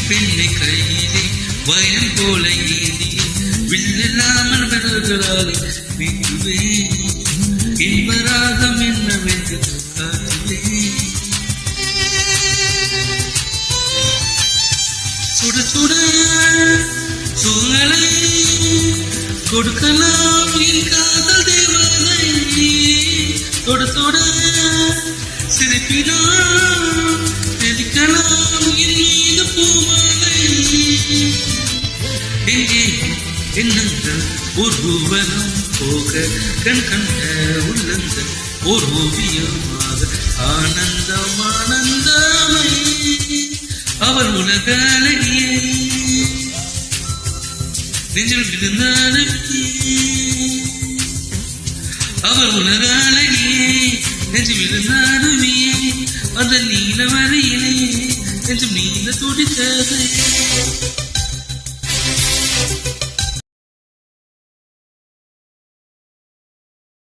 பெண்ணை கையிலே வயல் போல ஏந்தி வில்லாமல் விரல்களால் வீட்டுவேன் இன்பராகம் என்னவென்று காட்டுவேன். சுட சுட சூழலை கொடுக்கலாம் என் காதல் தேவதை. தொட தொட சிரிப்பினால் தெளிக்கலாம் என் மீது பூமாலை. எங்கே எண்ணங்கள் ஒரு ஊர்வலம் போக கண் கண்ட உள்ளங்கள் ஓர் ஓவியமாக ஆனந்தம் ஆனந்தமை அவர் உலகலையே நெஞ்சில் விழுந்தானே அவர் உலகலையே நெஞ்சில் விழுந்தானுமே அந்த நீல வரையிலே நெஞ்சும் நீல துடித்தது.